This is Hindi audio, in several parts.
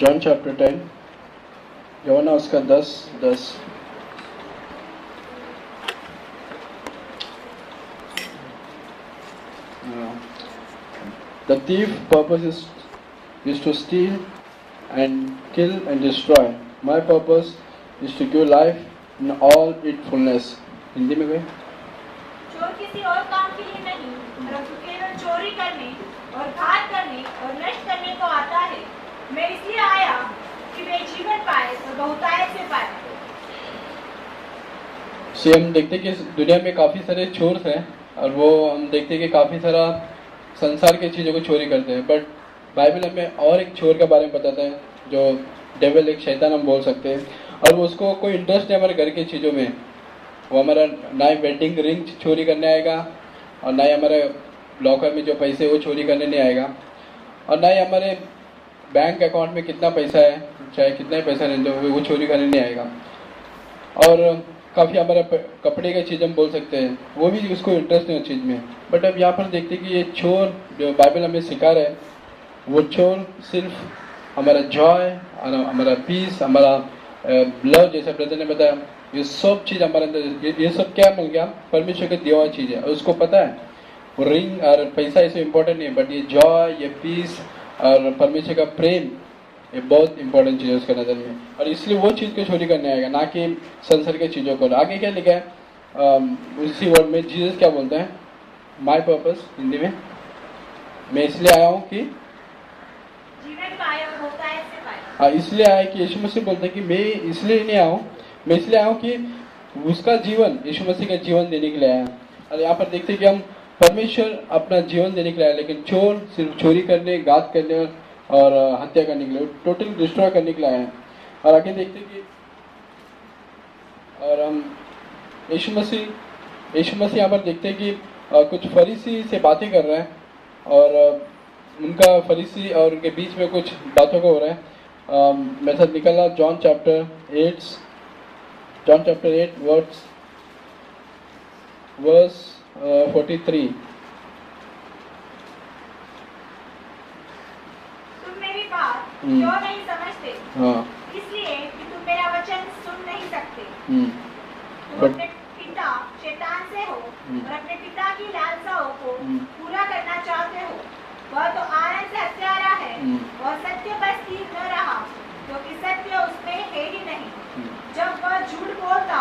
जॉन चैप्टर 10, यूहन्ना उसका 10:10। The thief purpose is to steal and kill and destroy. My purpose is to give life in all its fullness. Hindi में कोई? चोर किसी और काम के लिए नहीं, परंतु केवल चोरी करने और घात करने और नष्ट करने को आता है। मैं इसलिए आया कि वे जीवन पाए और बहुतायत से पाए। हम देखते कि इस दुनिया में काफ़ी सारे चोर हैं और वो हम देखते कि काफ़ी सारा संसार की चीज़ों को चोरी करते हैं, बट बाइबल हमें और एक चोर के बारे में बताता है जो डेविल, एक शैतान हम बोल सकते हैं, और वो उसको कोई इंटरेस्ट नहीं हमारे घर की चीज़ों में। वो हमारा ना ही वेडिंग रिंग चोरी करने आएगा और ना ही हमारे लॉकर में जो पैसे वो चोरी करने नहीं आएगा, और ना ही हमारे बैंक अकाउंट में कितना पैसा है, चाहे कितना ही पैसा नहीं दो, वो चोरी करने नहीं आएगा। और काफ़ी हमारा कपड़े की चीज़ हम बोल सकते हैं, वो भी उसको इंटरेस्ट नहीं उस चीज़ में। बट अब यहाँ पर देखते हैं कि ये चोर जो बाइबल हमें सिखा रहा है, वो चोर सिर्फ हमारा जॉय और हमारा पीस, हमारा लव, जैसे ब्रदर ने बताया, ये सब चीज़ हमारे अंदर, ये सब क्या मिल गया? परमेश्वर की दिया हुआ चीज़ है। और उसको पता है वो रिंग और पैसा ऐसे इम्पोर्टेंट नहीं है, बट ये जॉय, ये पीस और परमेश्वर का प्रेम, ये बहुत इंपॉर्टेंट चीज़ है उसके नज़र में। और इसलिए वो चीज़ को चोरी करने आएगा, ना कि संसार के चीज़ों को। आगे क्या लिखा है उसी वर्ड में? जीसस क्या बोलते हैं? माय पर्पस हिंदी में, मैं इसलिए आया हूँ कि जीवन पाए और बहुतायत से पाए। हाँ, इसलिए आया कि यीशु मसीह बोलते हैं कि मैं इसलिए नहीं आया हूँ, मैं इसलिए आया हूँ कि उसका जीवन, यीशु मसीह का जीवन देने के लिए आया। और यहाँ पर देखते हैं कि हम परमेश्वर अपना जीवन देने के लिए आया, लेकिन चोर सिर्फ चोरी करने, घात करने और हत्या करने के लिए, टोटल डिस्ट्रॉय करने के लिए आए हैं। और आगे देखते हैं कि और हम यीशु मसीह यहाँ पर देखते हैं कि कुछ फरीसी से बातें कर रहे हैं और उनका फरीसी और उनके बीच में कुछ बातों को हो रहा है। मेथड निकला जॉन चैप्टर 8 वर्स 43। तुम मेरी बात क्यों नहीं समझते? हाँ, इसलिए कि तुम मेरा वचन सुन नहीं सकते। तुम बट अपने पिता शैतान से हो और अपने पिता की लालसाओं को पूरा करना चाहते हो। वह तो आनंद से हत्यारा है और सत्य पर स्थिर न रहा, क्योंकि सत्य उसमें है ही नहीं। जब वह झूठ बोलता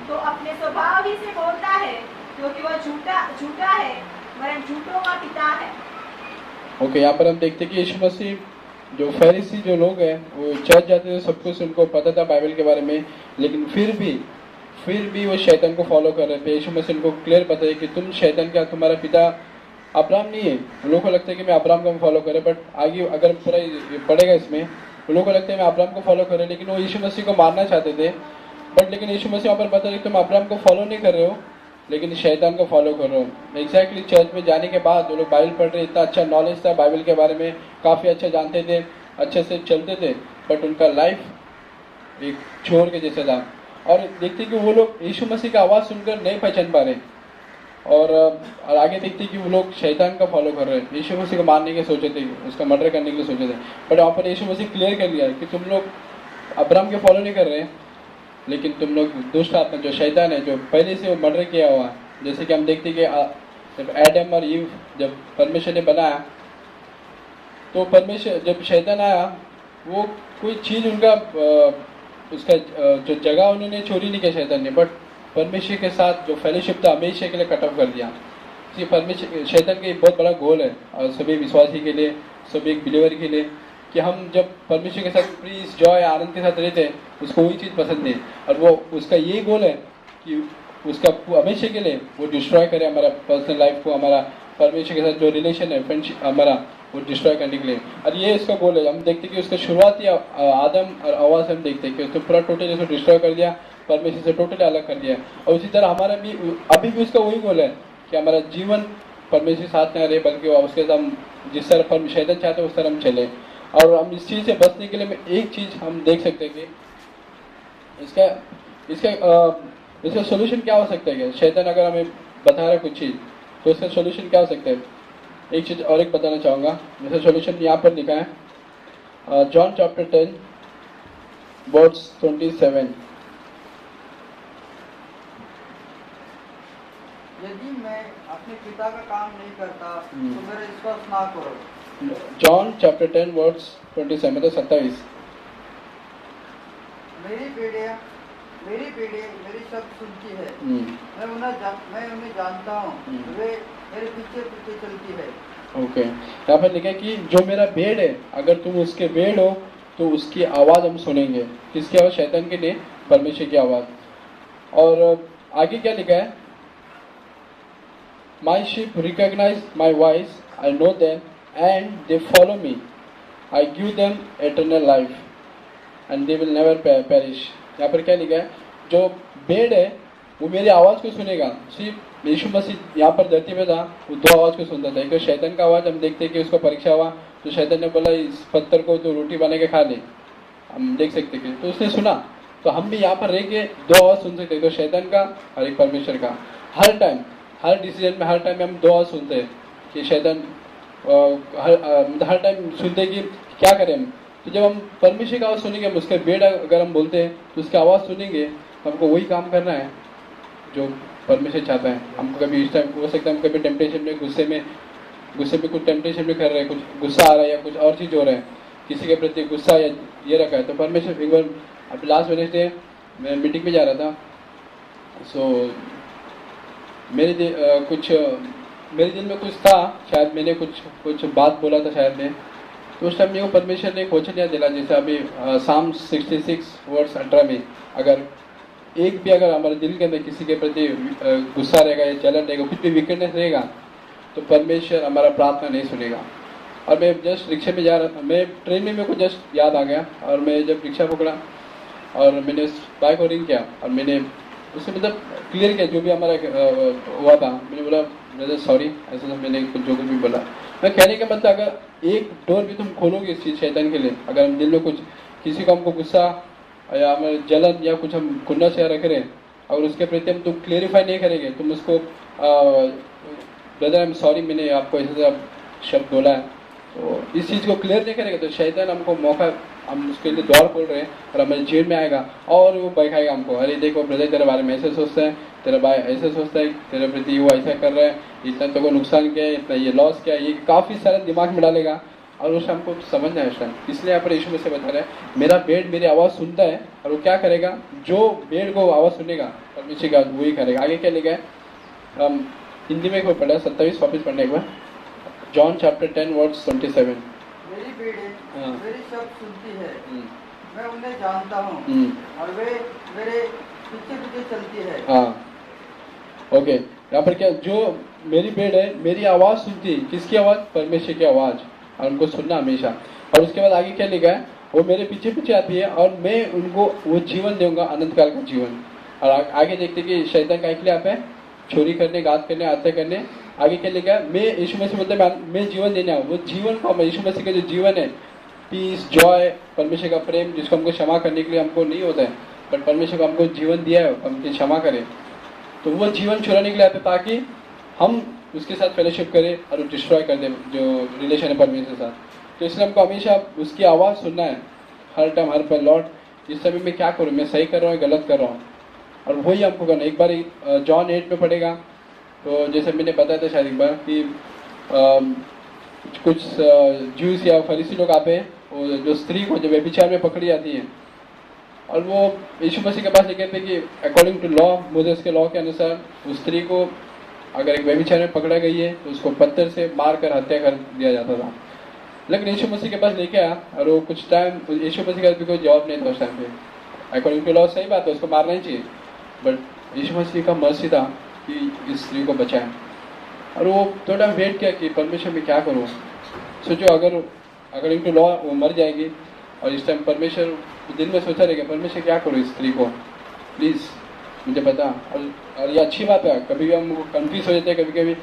तो अपने स्वभाव ही से बोलता है, क्योंकि वह झूठा है, वरन झूठों का पिता है। ओके, यहाँ पर हम देखते हैं कि यीशु मसीह, जो फरीसी जो लोग हैं, वो चर्च जाते थे, सब कुछ उनको पता था बाइबल के बारे में, लेकिन फिर भी वो शैतान को फॉलो कर रहे थे। यीशु मसीह उनको क्लियर बताया कि तुम शैतान का, तुम्हारा पिता अब्राहम नहीं है। उन लोगों को लगता है कि मैं अब्राहम को फॉलो करें, बट आगे अगर पूरा पढ़ेगा इसमें, उन लोगों को लगता है मैं अब्राहम को फॉलो करें, लेकिन वो यीशु मसीह को मारना चाहते थे। बट लेकिन यीशु मसीह वहाँ पर बता रहे तुम अब्राहम को फॉलो नहीं कर रहे हो, लेकिन शैतान को फॉलो कर रहे हो। एग्जैक्टली चर्च में जाने के बाद वो लोग बाइबल पढ़ रहे, इतना अच्छा नॉलेज था बाइबल के बारे में, काफ़ी अच्छा जानते थे, अच्छे से चलते थे, बट उनका लाइफ एक चोर के जैसा था। और देखते कि वो लोग यीशु मसीह का आवाज़ सुनकर नहीं पहचान पा रहे, और आगे देखते कि वो लोग शैतान का फॉलो कर रहे हैं। यीशु मसीह को मारने के सोचे थे, उसका मर्डर करने के लिए सोचे थे, बट वहाँ पर यीशु मसीह क्लियर कर लिया कि तुम लोग अब्राहम के फॉलो नहीं कर रहे हैं, लेकिन तुम लोग दुष्ट आत्मा, जो शैतान है, जो पहले से वो मर्डर किया हुआ है। जैसे कि हम देखते कि जब एडम और ईव, जब परमेश्वर ने बनाया, तो परमेश्वर, जब शैतान आया, वो कोई चीज़ उनका उसका जो जगह उन्होंने चोरी नहीं किया शैतान ने, बट परमेश्वर के साथ जो फेलोशिप था हमेशा के लिए कट ऑफ कर दिया। इसलिए परमेश्वर, शैतान का एक बहुत बड़ा गोल है और सभी विश्वासी के लिए, सभी एक बिलीवर के लिए, कि हम जब परमेश्वर के साथ पीस, जॉय, आनंद के साथ रहते हैं, उसको वही चीज़ पसंद है, और वो उसका यही गोल है कि उसका हमेशा के लिए वो डिस्ट्रॉय करे हमारा पर्सनल लाइफ को, हमारा परमेश्वर के साथ जो रिलेशन है, फ्रेंडशिप हमारा, वो डिस्ट्रॉय करने के लिए। और ये इसका गोल है। हम देखते हैं कि उसका शुरुआती आदम और हवा से हम देखते हैं कि उसको पूरा टोटली उसको डिस्ट्रॉय कर दिया, परमेश्वर से टोटली अलग कर दिया। और उसी तरह हमारा भी अभी भी उसका वही गोल है कि हमारा जीवन परमेश्वर के साथ न रहे, बल्कि उसके साथ हम जिस तरह शैतान चाहते हैं उस तरह हम चले। और हम इस चीज़ से बचने के लिए एक चीज़ हम देख सकते हैं कि इसका सोल्यूशन क्या हो सकता है। कि शैतान अगर हमें बता रहा है कुछ चीज़, तो इसका सोल्यूशन क्या हो सकता है। एक चीज़ और एक बताना चाहूँगा, जैसे सोल्यूशन यहाँ पर लिखा है, John chapter 10 verse 27. यदि मैं अपने पिता का काम नहीं करता तो मेरा विश्वास ना करो। John chapter 10 verse 27 मतलब 27. मेरी पीढ़ी मेरी शब्द सुनती है। मैं उन्हें जानता हूँ। वे मेरे पीछे पीछे चलती है। ओके, यहाँ पर लिखा है कि जो मेरा भेड़ है, अगर तुम उसके भेड़ हो तो उसकी आवाज़ हम सुनेंगे। किसकी आवाज़? शैतान की नहीं, परमेश्वर की आवाज़। और आगे क्या लिखा है? My sheep recognize my voice, I know them and they follow me. I give them eternal life and they will never perish. यहाँ पर क्या लिखा है? जो भेड़ है वो मेरी आवाज़ को सुनेगा। सिर्फ यीशु मसीह यहाँ पर धरती में था, वो दो आवाज़ को सुनता था। एक तो शैतान का आवाज़, हम देखते हैं कि उसको परीक्षा हुआ तो शैतान ने बोला इस पत्थर को तो रोटी बना के खा ले, हम देख सकते हैं। तो उसने सुना। तो हम भी यहाँ पर रह के दो आवाज़ सुन सकते हैं, तो शैतान का और एक परमेश्वर का। हर टाइम, हर डिसीजन में, हर टाइम में हम दो आवाज़ सुनते हैं कि शैतान हर टाइम सुनते हैं कि क्या करें हम। तो जब हम परमेश्वर की आवाज़ सुनेंगे, हम उसके भेड़ अगर हम बोलते हैं तो उसकी आवाज़ सुनेंगे, तो हमको वही काम करना है जो परमेश्वर चाहता है। हमको कभी इस टाइम हो सकता है हम कभी टेम्पटेशन में गुस्से में कुछ टेम्पटेशन में कर रहे हैं, कुछ गुस्सा आ रहा है या कुछ और चीज़ हो रहा है, किसी के प्रति गुस्सा या ये रखा है। तो परमेश्वर, एक बार अब लास्ट वेडनेसडे मैं मीटिंग में जा रहा था, सो मेरे दिल में कुछ था, शायद मैंने कुछ बात बोला था शायद मैं, तो उस टाइम मेरे को परमेश्वर ने एक वचन याद दिला, जैसे अभी साम 66 वर्स 18 में, अगर एक भी अगर हमारे दिल के अंदर किसी के प्रति गुस्सा रहेगा या जलन रहेगा, कुछ भी विकेटनेस रहेगा, तो परमेश्वर हमारा प्रार्थना नहीं सुनेगा। और मैं जस्ट रिक्शा में जा रहा था, मैं ट्रेन में मेरे को जस्ट याद आ गया, और मैं जब रिक्शा पकड़ा और मैंने उस बाइक को रिंग किया और मैंने उससे मतलब क्लियर किया जो भी हमारा हुआ था। मैंने बोला ब्रदर सॉरी, ऐसा तो मैंने जो कुछ भी बोला। मैं कहने का मतलब, अगर एक डोर भी तुम खोलोगे इस चीज़ शैतान के लिए, अगर हम दिल में कुछ किसी को हमको गुस्सा या हमारे जलन या कुछ हम खुन्नस से रख रहे हैं और उसके प्रति हम तुम क्लियरिफाई नहीं करेंगे, तुम उसको ब्रदर आई एम सॉरी, मैंने आपको ऐसा शब्द बोला है, तो इस चीज़ को क्लियर नहीं करेंगे तो शैतान हमको मौका, हम उसके लिए द्वार खोल रहे हैं और हमारे जेल में आएगा और वो बहकाएगा हमको, अरे देखो ब्रदर तेरे बारे में ऐसे सोचता है, तेरा भाई ऐसे सोचता है, तेरे प्रति वो ऐसा कर रहा है, इतना तो को नुकसान क्या है, इतना ये लॉस क्या है, ये काफ़ी सारा दिमाग में डालेगा और उस हमको समझना है उस टाइम। इसलिए यहाँ पर यीशु मसीह बता रहे हैं, मेरा भेड़ मेरी आवाज़ सुनता है और वो क्या करेगा, जो भेड़ को आवाज़ सुनेगा परमेश्वर का वही करेगा। आगे क्या लिखा है? हिंदी में कोई पढ़ा 27 वापिस पढ़ने एक बार, जॉन चैप्टर 10 वर्स 27। मेरी भेड़ें मेरी शब्द सुनती है, मैं उन्हें जानता हूँ और वे मेरे पीछे पीछे चलती है। हाँ, ओके। यहाँ पर क्या, जो मेरी भेड़ है मेरी आवाज़ सुनती है, किसकी आवाज़? परमेश्वर की आवाज़, और उनको सुनना हमेशा। और उसके बाद आगे क्या लिखा है? वो मेरे पीछे पीछे आती है और मैं उनको वो जीवन दूंगा, अनंत काल का जीवन। और आगे देखते कि शैतान का लिए आता है चोरी करने, घात करने, हत्या करने। आगे क्या लिखा है? मैं यीशु मसीह बोलते हैं मैं जीवन देने आऊँ। वो जीवन को हम, यीशु मसीह का जो जीवन है, पीस, जॉय, परमेश्वर का प्रेम, जिसको हमको क्षमा करने के लिए हमको नहीं होता है, बट परमेश्वर को हमको जीवन दिया है, हमको क्षमा करें, तो वो जीवन चुराने के लिए आते हैं ताकि हम उसके साथ फेलोशिप करें और डिस्ट्रॉय कर दें जो रिलेशन है परमेश्वर के साथ। तो इसलिए हमको हमेशा उसकी आवाज़ सुनना है, हर टाइम, हर पल। लॉर्ड इस समय मैं क्या करूँ, मैं सही कर रहा हूँ, गलत कर रहा हूँ, और वही हमको करना। एक बार जॉन 8 में पढ़ेगा, तो जैसे मैंने बताया था शायद एक बार कि कुछ ज्यूस या फरीसी लोग आते हैं, वो जो स्त्री को जो व्यभिचार में पकड़ी जाती है, और वो यीशु मसीह के पास ये कहते हैं कि अकॉर्डिंग टू लॉ, मोसेस के लॉ के अनुसार उस स्त्री को अगर एक व्यभिचार में पकड़ा गई है तो उसको पत्थर से मार कर हत्या कर दिया जाता था। लेकिन यीशु मसीह के पास लेके आया और वो कुछ टाइम, यीशु मसीह का भी कोई जवाब नहीं था उस टाइम पे। अकॉर्डिंग टू लॉ सही बात है, उसको मारना ही चाहिए, बट यीशु मसीह का मर्जी था कि इस स्त्री को बचाएं। और वो थोड़ा वेट किया कि परमेश्वर मैं क्या करूँ। सोचो अगर अकॉर्डिंग टू लॉ वो मर जाएगी, और इस टाइम परमेश्वर दिल में सोचा रहेगा परमेश्वर क्या करूँ इस स्त्री को, प्लीज़ मुझे बता। और ये अच्छी बात है, कभी भी हम कंफ्यूज हो जाते हैं, कभी कभी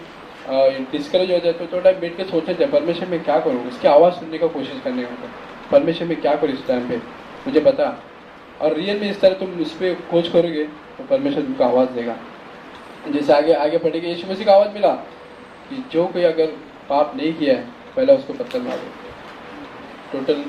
डिस्करेज हो जाए, तो थोड़ा बैठ के सोचना चाहिए परमेश्वर मैं क्या करूँ, उसकी आवाज़ सुनने का कोशिश करने का, परमेश्वर मैं क्या करूँ इस टाइम पे, मुझे बता। और रियल में इस तरह तुम उस पर खोज करोगे तो परमेश्वर तुमको आवाज़ देगा। जैसे आगे आगे पढ़ेगा, यीशु मसीह का आवाज़ मिला कि जो कोई अगर पाप नहीं किया है पहले उसको पत्थर मारो। टोटल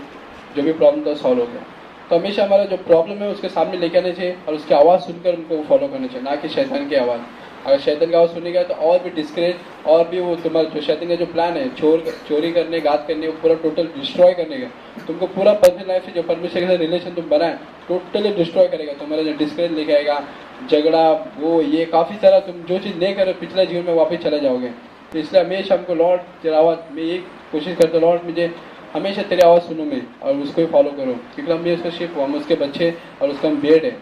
जो भी प्रॉब्लम था सॉल्व हो गया। तो हमेशा हमारा जो प्रॉब्लम है उसके सामने लेके आने चाहिए और उसकी आवाज़ सुनकर उनको फॉलो करना चाहिए, ना कि शैतान की आवाज़। अगर शैतान की आवाज़ सुनेगा तो और भी डिस्करेज, और भी वो तुम्हारा जो शैतान का जो प्लान है चोरी करने, घात करने, वो पूरा टोटल डिस्ट्रॉय करने का, तुमको पूरा पर्सनल लाइफ से जो परमेश्वर के साथ रिलेशन तुम बनाए टोटली डिस्ट्रॉय करेगा। तुम्हारा जो डिस्करेज लेके आएगा, झगड़ा, वो ये काफ़ी सारा, तुम जो चीज़ नहीं करो पिछले जीवन में वापस चले जाओगे। तो इसलिए हमेशा हमको लॉर्ड तेरा आवाज़, मैं ये कोशिश करता हूँ लॉर्ड मुझे हमेशा तेरी आवाज़ सुनूँ मैं और उसको ही फॉलो करूँ, क्योंकि हम भी उसका शिप, हम उसके बच्चे और उसका हम बेड है।